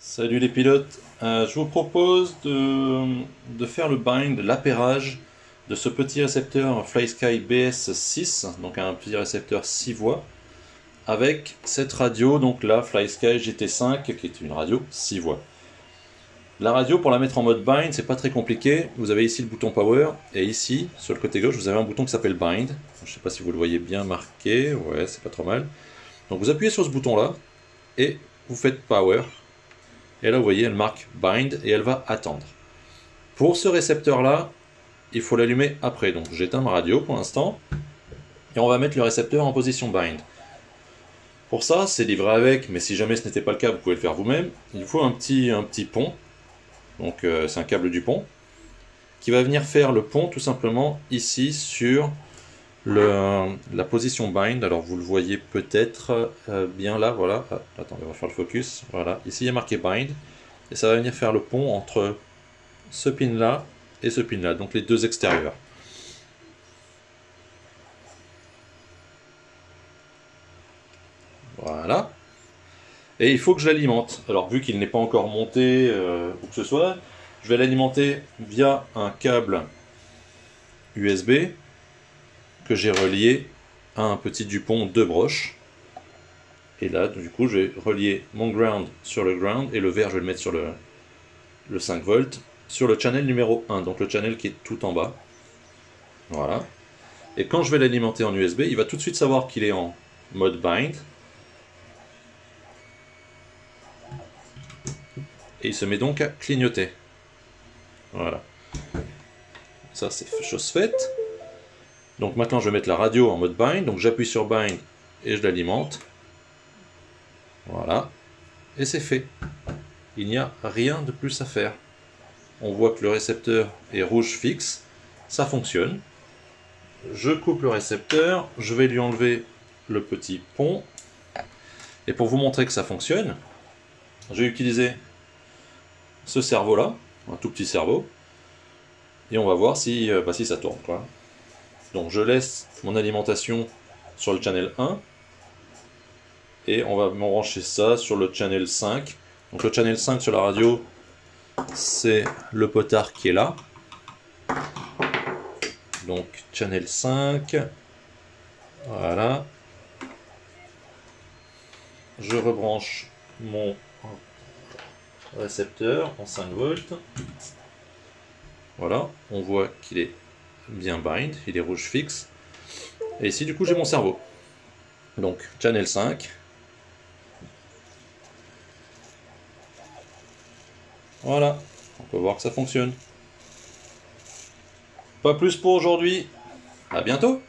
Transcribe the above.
Salut les pilotes. Je vous propose de faire le bind, l'appairage de ce petit récepteur FlySky BS6, donc un petit récepteur 6 voix, avec cette radio, donc la FlySky GT5, qui est une radio 6 voix. La radio, pour la mettre en mode bind, c'est pas très compliqué. Vous avez ici le bouton power, et ici, sur le côté gauche, vous avez un bouton qui s'appelle bind. Je sais pas si vous le voyez bien marqué, ouais, c'est pas trop mal. Donc vous appuyez sur ce bouton-là, et vous faites power. Et là, vous voyez, elle marque bind et elle va attendre. Pour ce récepteur-là, il faut l'allumer après. Donc j'éteins ma radio pour l'instant. Et on va mettre le récepteur en position bind. Pour ça, c'est livré avec, mais si jamais ce n'était pas le cas, vous pouvez le faire vous-même. Il faut un petit pont. Donc c'est un câble du pont. Qui va venir faire le pont tout simplement ici sur la position bind. Alors vous le voyez peut-être bien là, voilà. Ah, attendez, on va faire le focus. Voilà, ici il y a marqué bind. Et ça va venir faire le pont entre ce pin là et ce pin là, donc les deux extérieurs. Voilà. Et il faut que je l'alimente. Alors vu qu'il n'est pas encore monté ou que ce soit, je vais l'alimenter via un câble USB que j'ai relié à un petit Dupont de broche. Et là, du coup, je vais relier mon ground sur le ground et le vert, je vais le mettre sur le 5 volts sur le channel numéro 1, donc le channel qui est tout en bas. Voilà. Et quand je vais l'alimenter en USB, il va tout de suite savoir qu'il est en mode bind. Et il se met donc à clignoter. Voilà. Ça, c'est chose faite. Donc maintenant, je vais mettre la radio en mode bind. Donc j'appuie sur bind et je l'alimente. Voilà. Et c'est fait. Il n'y a rien de plus à faire. On voit que le récepteur est rouge fixe. Ça fonctionne. Je coupe le récepteur. Je vais lui enlever le petit pont. Et pour vous montrer que ça fonctionne, je vais utiliser ce cerveau-là, un tout petit cerveau. Et on va voir si ça tourne, quoi. Donc je laisse mon alimentation sur le channel 1. Et on va brancher ça sur le channel 5. Donc le channel 5 sur la radio, c'est le potard qui est là. Donc channel 5. Voilà. Je rebranche mon récepteur en 5 volts. Voilà, on voit qu'il est bien bind, il est rouge fixe. Et ici du coup j'ai mon cerveau. Donc channel 5. Voilà, on peut voir que ça fonctionne. Pas plus pour aujourd'hui, à bientôt!